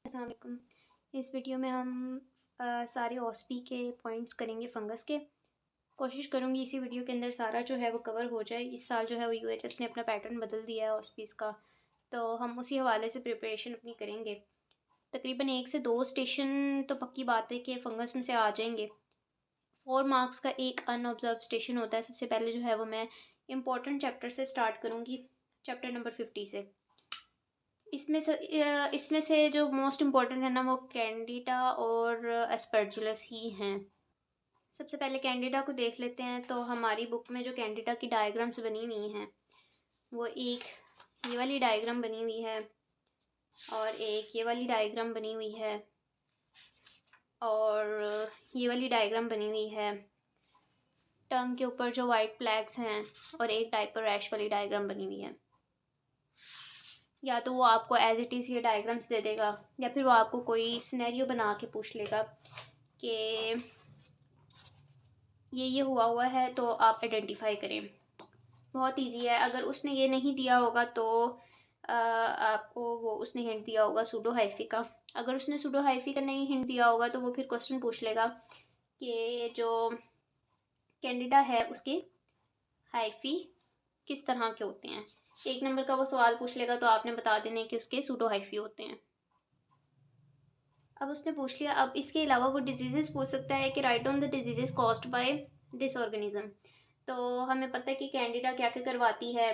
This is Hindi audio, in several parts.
अस्सलाम वालेकुम। इस वीडियो में हम सारे ऑस्पी के पॉइंट्स करेंगे फंगस के। कोशिश करूँगी इसी वीडियो के अंदर सारा जो है वो कवर हो जाए। इस साल जो है वो यूएचएस ने अपना पैटर्न बदल दिया है ऑस्पीज़ का, तो हम उसी हवाले से प्रिपरेशन अपनी करेंगे। तकरीबन 1 से 2 स्टेशन तो पक्की बात है कि फ़ंगस में से आ जाएंगे। 4 मार्क्स का एक अनऑब्ज़र्व स्टेशन होता है। सबसे पहले जो है वो मैं इम्पोर्टेंट चैप्टर से स्टार्ट करूँगी, चैप्टर नंबर 50 से। इसमें से जो मोस्ट इम्पॉर्टेंट है ना वो कैंडिडा और एस्परजिलस ही हैं। सबसे पहले कैंडिडा को देख लेते हैं। तो हमारी बुक में जो कैंडिडा की डायग्राम्स बनी हुई हैं वो एक ये वाली डायग्राम बनी हुई है और एक ये वाली डायग्राम बनी हुई है और ये वाली डायग्राम बनी हुई है। टंग के ऊपर जो वाइट फ्लैग्स हैं और एक डायपर रैश वाली डायग्राम बनी हुई है। या तो वो आपको एज इट इज़ ये डायग्राम्स दे देगा या फिर वो आपको कोई सिनेरियो बना के पूछ लेगा कि ये हुआ है तो आप आइडेंटिफाई करें। बहुत इजी है। अगर उसने ये नहीं दिया होगा तो आपको वो उसने हिंट दिया होगा सूडो हाइफी का। अगर उसने सूडो हाइफी का नहीं हिंट दिया होगा तो वो फिर क्वेश्चन पूछ लेगा कि जो कैंडिडा है उसके हाइफी किस तरह के होते हैं। 1 नंबर का वो सवाल पूछ लेगा तो आपने बता देना कि उसके सूडो हाइफी होते हैं। अब उसने पूछ लिया। अब इसके अलावा वो डिजीज़ेस पूछ सकता है कि right on the diseases caused by this organism. तो हमें पता है कि कैंडिडा क्या क्या करवाती है।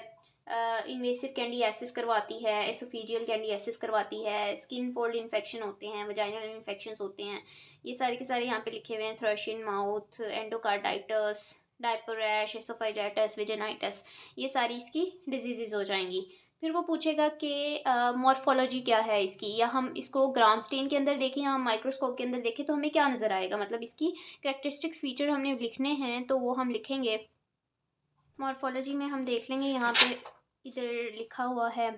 इन्वेसिव कैंडियासिस करवाती है, एसोफेजियल कैंडियासिस करवाती है, स्किन फोल्ड इन्फेक्शन होते हैं, वजाइनल इन्फेक्शंस होते हैं। ये सारे के सारे यहाँ पे लिखे हुए हैं। Thrush in mouth, endocarditis, diaper rash, oesophagitis, vaginitis, ये सारी इसकी डिजीज़ेज हो जाएंगी। फिर वो पूछेगा कि मॉर्फोलॉजी क्या है इसकी, या हम इसको ग्राम स्टेन के अंदर देखें या हम माइक्रोस्कोप के अंदर देखें तो हमें क्या नज़र आएगा। मतलब इसकी कैरेक्टरिस्टिक्स फीचर हमने लिखने हैं तो वो हम लिखेंगे। मॉर्फोलॉजी में हम देख लेंगे यहाँ पे इधर लिखा हुआ है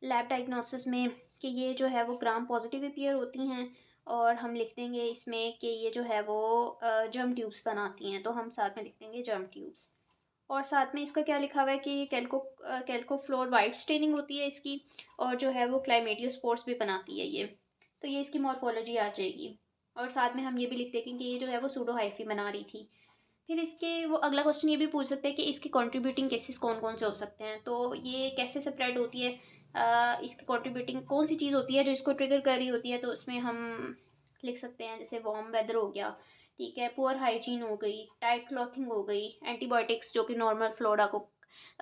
लैब डायग्नोसिस में कि ये जो है वो ग्राम पॉजिटिव अपीयर होती हैं और हम लिख देंगे इसमें कि ये जो है वो जर्म ट्यूब्स बनाती हैं। तो हम साथ में लिख देंगे जर्म ट्यूब्स। और साथ में इसका क्या लिखा हुआ है कि कैल्को फ्लोर वाइट स्टेनिंग होती है इसकी और जो है वो क्लाइमेडियोस्पोर्स भी बनाती है ये। तो ये इसकी मॉर्फोलॉजी आ जाएगी। और साथ में हम ये भी लिख देंगे कि ये जो है वो सूडो हाइफी बना रही थी। फिर इसके वो अगला क्वेश्चन ये भी पूछ सकते हैं कि इसके कंट्रीब्यूटिंग केसेस कौन कौन से हो सकते हैं। तो ये कैसे स्प्रेड होती है, इसके कंट्रीब्यूटिंग कौन सी चीज़ होती है जो इसको ट्रिगर कर रही होती है। तो इसमें हम लिख सकते हैं जैसे वार्म वेदर हो गया, ठीक है, पुअर हाइजीन हो गई, टाइट क्लॉथिंग हो गई, एंटीबायोटिक्स जो कि नॉर्मल फ्लोरा को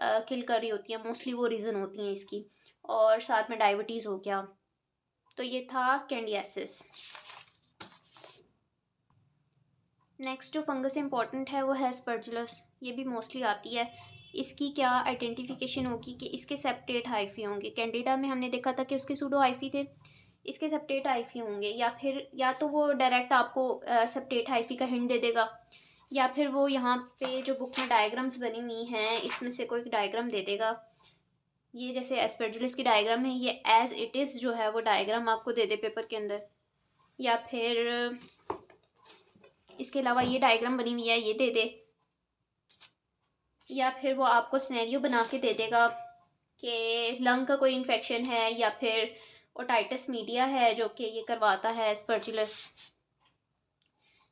किल कर रही होती है, मोस्टली वो रीज़न होती हैं इसकी। और साथ में डायबिटीज़ हो गया। तो ये था कैंडियासिस। नेक्स्ट जो फंगस इंपॉर्टेंट है वो है स्पर्जुलस। ये भी मोस्टली आती है। इसकी क्या आइडेंटिफिकेशन होगी कि इसके सेप्टेट हाइफी होंगे। कैंडिडा में हमने देखा था कि उसके सूडो हाइफी थे, इसके सेप्टेट हाइफी होंगे। या फिर या तो वो डायरेक्ट आपको सेप्टेट हाइफी का हिंट दे देगा या फिर वो यहाँ पे जो बुक में डायग्राम्स बनी हुई हैं इसमें से कोई डायग्राम दे देगा। ये जैसे एस्पर्जिलस की डायग्राम है, ये एज इट इज़ जो है वो डायग्राम आपको दे दे पेपर के अंदर। या फिर इसके अलावा ये डायग्राम बनी हुई है ये दे दे। या फिर वो आपको सिनेरियो बना के दे देगा कि लंग का कोई इन्फेक्शन है या फिर ओटाइटिस मीडिया है जो कि ये करवाता है एस्पर्जिलस।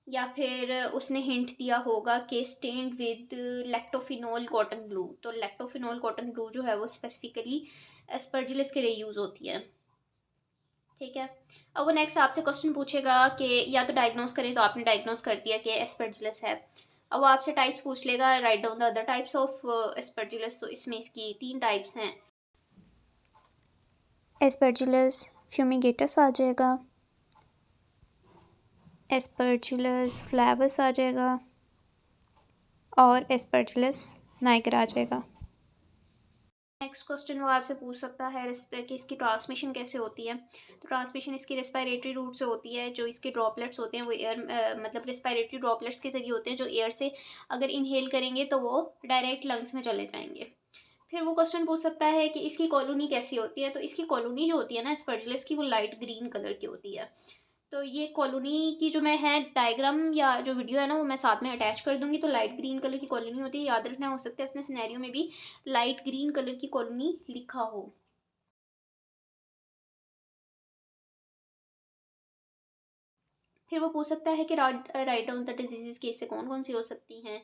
या फिर उसने हिंट दिया होगा कि स्टेन्ड विद लैक्टोफिनोल कॉटन ग्लू। तो लैक्टोफिनोल कॉटन ग्लू जो है वो स्पेसिफिकली एस्पर्जिलस के लिए यूज़ होती है, ठीक है। अब वो नेक्स्ट आपसे क्वेश्चन पूछेगा कि या तो डायग्नोस करें, तो आपने डायग्नोस कर दिया कि एस्पर्जिलस है। अब वो आपसे टाइप्स पूछ लेगा, write down the other types of aspergillus. तो इसमें इसकी 3 टाइप्स हैं। एस्परजिलस फ्यूमिगेटस आ जाएगा, एस्परजिलस फ्लैवस आ जाएगा और एस्परजिलस नाइगर आ जाएगा। नेक्स्ट क्वेश्चन वो आपसे पूछ सकता है कि इसकी ट्रांसमिशन कैसे होती है। तो ट्रांसमिशन इसकी रेस्पिरेटरी रूट से होती है। जो इसके ड्रॉपलेट्स होते हैं वो एयर मतलब रेस्पिरेटरी ड्रॉपलेट्स के जरिए होते हैं जो एयर से अगर इनहेल करेंगे तो वो डायरेक्ट लंग्स में चले जाएंगे। फिर वो क्वेश्चन पूछ सकता है कि इसकी कॉलोनी कैसी होती है। तो इसकी कॉलोनी जो होती है ना एस्परजिलस की, वो लाइट ग्रीन कलर की होती है। तो ये कॉलोनी की जो मैं है डायग्राम या जो वीडियो है ना वो मैं साथ में अटैच कर दूंगी। तो लाइट ग्रीन कलर की कॉलोनी होती है, याद रखना। हो सकता है उसने सिनेरियो में भी लाइट ग्रीन कलर की कॉलोनी लिखा हो। फिर वो पूछ सकता है कि राइट डाउन द डिजीज़ की इससे कौन कौन सी हो सकती हैं।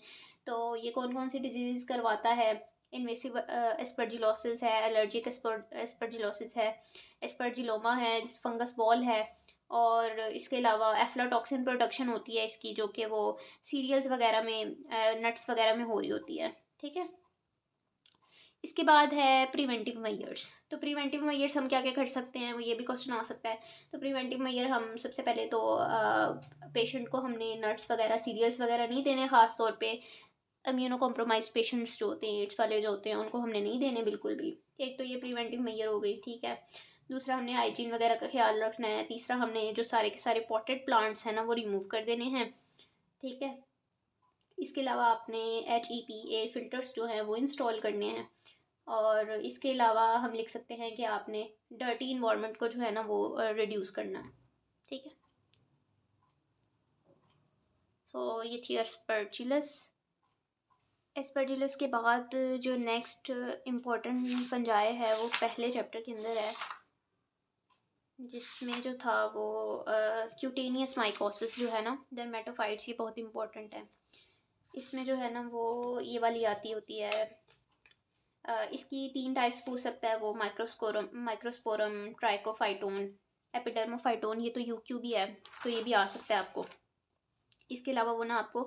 तो ये कौन कौन सी डिजीज़ करवाता है, इन्वेसिव एस्परजिलोसिस है, एलर्जिक एस्परजिलोसिस है, एस्परजिलोमा है, फंगस बॉल है, और इसके अलावा एफ्लाटॉक्सिन प्रोडक्शन होती है इसकी, जो कि वो सीरियल्स वगैरह में, नट्स वगैरह में हो रही होती है। ठीक है। इसके बाद है प्रिवेंटिव मेजर्स। तो प्रिवेंटिव मेजर्स हम क्या क्या कर सकते हैं, वो ये भी क्वेश्चन आ सकता है। तो प्रिवेंटिव मेजर हम सबसे पहले तो पेशेंट को हमने नट्स वगैरह सीरियल्स वगैरह नहीं देने, ख़ास तौर पे इम्यूनो कॉम्प्रोमाइज पेशेंट्स जो होते हैं, एड्स वाले जो होते हैं, उनको हमने नहीं देने बिल्कुल भी। एक तो ये प्रिवेंटिव मेजर हो गई। ठीक है। दूसरा, हमने हाइजीन वगैरह का ख्याल रखना है। तीसरा, हमने जो सारे के सारे पॉटेड प्लांट्स हैं ना वो रिमूव कर देने हैं। ठीक है। इसके अलावा आपने HEPA फ़िल्टर्स जो हैं वो इंस्टॉल करने हैं। और इसके अलावा हम लिख सकते हैं कि आपने डर्टी इन्वायरमेंट को जो है ना वो रिड्यूस करना है। ठीक है। सो ये थी एस्परजिलस। एस्परजिलस के बाद जो नेक्स्ट इम्पोर्टेंट फंजाई है वो पहले चैप्टर के अंदर है, जिसमें जो था वो क्यूटेनियस माइकोसिस जो है ना, डर्मेटोफाइट्स, ये बहुत इंपॉर्टेंट है। इसमें जो है ना वो ये वाली आती होती है। इसकी 3 टाइप्स पूछ सकता है वो, माइक्रोस्पोरम, ट्राइकोफाइटोन, एपिडर्मोफाइटोन। ये तो यूक्यू भी है, तो ये भी आ सकता है आपको। इसके अलावा वो ना आपको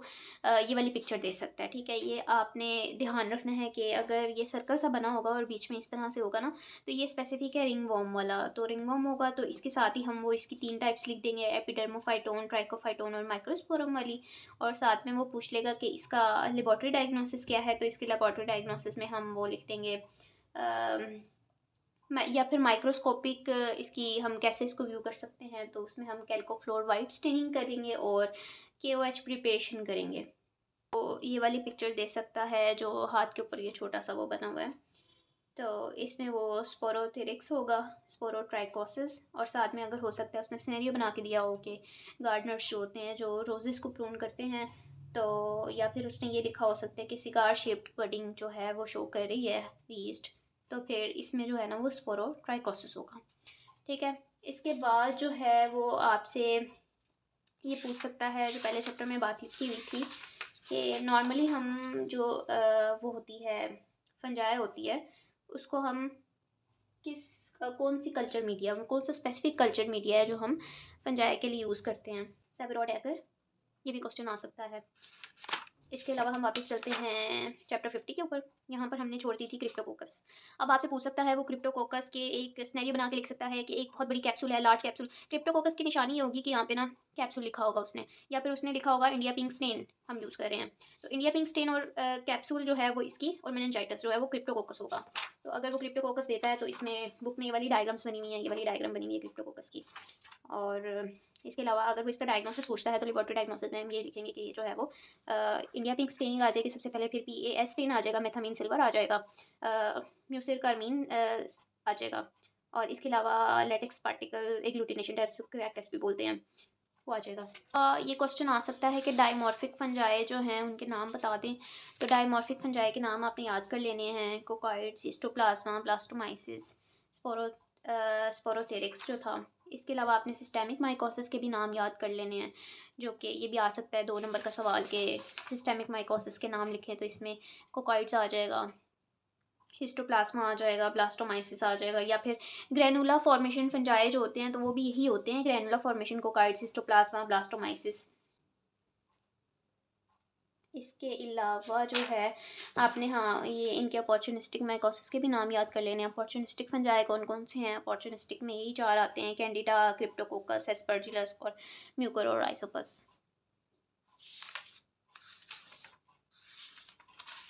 ये वाली पिक्चर दे सकता है। ठीक है। ये आपने ध्यान रखना है कि अगर ये सर्कल सा बना होगा और बीच में इस तरह से होगा ना, तो ये स्पेसिफिक है रिंग वॉर्म वाला। तो रिंग वॉर्म होगा तो इसके साथ ही हम वो इसकी 3 टाइप्स लिख देंगे, एपिडर्मोफाइटोन, ट्राइकोफाइटोन और माइक्रोस्पोरम वाली। और साथ में वो पूछ लेगा कि इसका लेबॉर्ट्री डायग्नोसिस क्या है, तो इसके लेबॉर्ट्री डायग्नोसिस में हम वो लिख देंगे या फिर माइक्रोस्कोपिक इसकी हम कैसे इसको व्यू कर सकते हैं, तो उसमें हम कैल्कोफ्लोर वाइट स्टेनिंग करेंगे और KOH प्रिपरेशन करेंगे। तो ये वाली पिक्चर दे सकता है जो हाथ के ऊपर ये छोटा सा वो बना हुआ है। तो इसमें वो स्पोरोथेरिक्स होगा, स्पोरोट्राइकोसिस, और साथ में अगर हो सकता है उसने सिनेरियो बना के दिया हो कि गार्डनर्स जो होते हैं जो रोजेस को प्रून करते हैं, तो या फिर उसने ये लिखा हो सकता है कि सिगार शेप्ड बडिंग जो है वो शो कर रही है ईस्ट, तो फिर इसमें जो है ना वो स्पोरोट्राइकोसिस होगा। ठीक है। इसके बाद जो है वो आपसे ये पूछ सकता है, जो पहले चैप्टर में बात लिखी हुई थी कि नॉर्मली हम जो वो होती है, फंजाई होती है, उसको हम किस कौन सी कल्चर मीडिया, कौन सा स्पेसिफिक कल्चर मीडिया है जो हम फंजाई के लिए यूज़ करते हैं। सेबरोड एगर, ये भी क्वेश्चन आ सकता है। इसके अलावा हम वापस चलते हैं चैप्टर 50 के ऊपर। यहाँ पर हमने छोड़ दी थी क्रिप्टोकोकस। अब आपसे पूछ सकता है वो क्रिप्टोकोकस के एक सिनेरियो बना के लिख सकता है कि एक बहुत बड़ी कैप्सूल है, लार्ज कैप्सूल। क्रिप्टोकोकस की निशानी ये होगी कि यहाँ पे ना कैप्सूल लिखा होगा उसने, या फिर उसने लिखा होगा इंडिया पिंक स्टेन हम यूज़ कर रहे हैं। तो इंडिया पिंक स्टेन और कैप्सूल जो है वो इसकी, और मेनिनजाइटिस जो है वो क्रिप्टोकोकस होगा। तो अगर वो क्रिप्टोकोकस देता है तो इसमें बुक में ये वाली डायग्राम्स बनी हुई हैं, ये वाली डायग्राम बनी हुई है क्रिप्टोकोकस की। और इसके अलावा अगर वो इसका डायग्नोसिस पूछता है तो लेबोरेटरी डायग्नोसिस में हम ये लिखेंगे कि ये जो है वो इंडिया पिंक स्टेनिंग आ जाएगी सबसे पहले, फिर PAS स्टेन आ जाएगा, मेथामीन सिल्वर आ जाएगा, म्यूसिर कार्मीन आ जाएगा, और इसके अलावा लेटेक्स पार्टिकल एग्लूटिनेशन टेस्ट भी बोलते हैं, वो आ जाएगा। ये क्वेश्चन आ सकता है कि डायमॉर्फिक फंजाई जो हैं उनके नाम बता दें। तो डायमॉर्फिक फंजाई के नाम आपने याद कर लेने हैं, कोकॉइड्स, हिस्टोप्लाज्मा, ब्लास्टोमाइसिस, स्पोरोथेरिक्स जो था। इसके अलावा आपने सिस्टेमिक माइकोसिस के भी नाम याद कर लेने हैं, जो कि ये भी आ सकता है 2 नंबर का सवाल के सिस्टेमिक माइकोसिस के नाम लिखें, तो इसमें कोकॉइड्स आ जाएगा, हिस्टोप्लाज्मा आ जाएगा, ब्लास्टोमाइसिस आ जाएगा, या फिर ग्रैनुला फॉर्मेशन फंजाई जो होते हैं तो वो भी यही होते हैं, ग्रैनुला फॉर्मेशन, कोकॉइड्स, हिस्टोप्लाज्मा, ब्लास्टोमाइसिस। इसके अलावा जो है आपने, हाँ, ये इनके अपॉर्चुनिस्टिक माइकोसिस के भी नाम याद कर लेने हैं। अपॉर्चुनिस्टिक फंजाई कौन कौन से हैं? अपॉर्चुनिस्टिक में यही 4 आते हैं, कैंडिडा, क्रिप्टोकोकस, एस्परजिलस और म्यूकोरराइजोपस।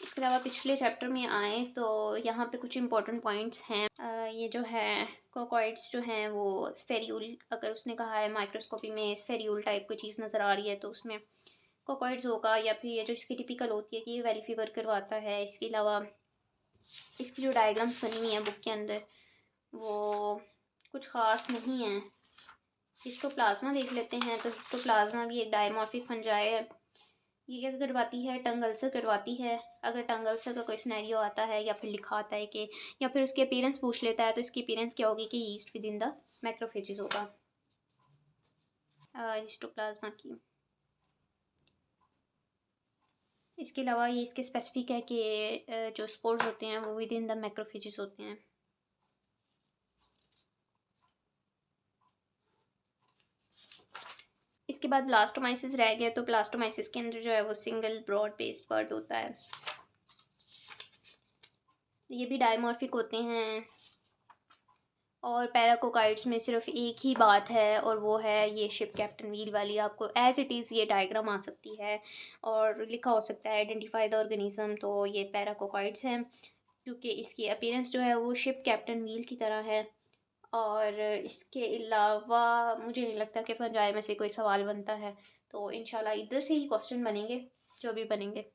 इसके अलावा पिछले चैप्टर में आए तो यहाँ पे कुछ इंपॉर्टेंट पॉइंट्स हैं। ये जो है कोकॉइड्स जो हैं वो स्फेरियूल, अगर उसने कहा है माइक्रोस्कोपी में स्फेरियूल टाइप कोई चीज़ नज़र आ रही है तो उसमें कोकॉइड्स होगा, या फिर ये जो इसकी टिपिकल होती है कि ये वैली फीवर करवाता है। इसके अलावा इसकी जो डायग्राम्स बनी हुई हैं बुक के अंदर वो कुछ ख़ास नहीं है। हिस्टोप्लाज्मा देख लेते हैं, तो हिस्टोप्लाज्मा भी एक डायमॉर्फिक फंजाई है। ये क्या करवाती है? टंग अल्सर करवाती है। अगर टंग अल्सर का कोई सिनेरियो आता है या फिर लिखा आता है कि, या फिर उसकी अपीयरेंस पूछ लेता है, तो इसकी अपीयरेंस क्या होगी कि yeast with in the macrophages होगा। हिस्टोप्लाज्मा की। इसके अलावा ये इसके स्पेसिफिक है कि जो स्पोर्स होते हैं वो विद इन द मैक्रोफेजेस होते हैं। इसके बाद ब्लास्टोमाइसिस रह गया, तो ब्लास्टोमाइसिस के अंदर जो है वो सिंगल ब्रॉड बेस्ड पार्ट होता है। ये भी डायमॉर्फिक होते हैं और पैराकोकाइड्स में सिर्फ एक ही बात है और वो है ये शिप कैप्टन व्हील वाली। आपको एज इट इज़ ये डायग्राम आ सकती है और लिखा हो सकता है आइडेंटिफाई द ऑर्गेनिज्म, तो ये पैराकोकाइड्स हैं क्योंकि इसकी अपीयरेंस जो है वो शिप कैप्टन व्हील की तरह है। और इसके अलावा मुझे नहीं लगता कि फंजाई में से कोई सवाल बनता है, तो इंशाल्लाह इधर से ही क्वेश्चन बनेंगे जो भी बनेंगे।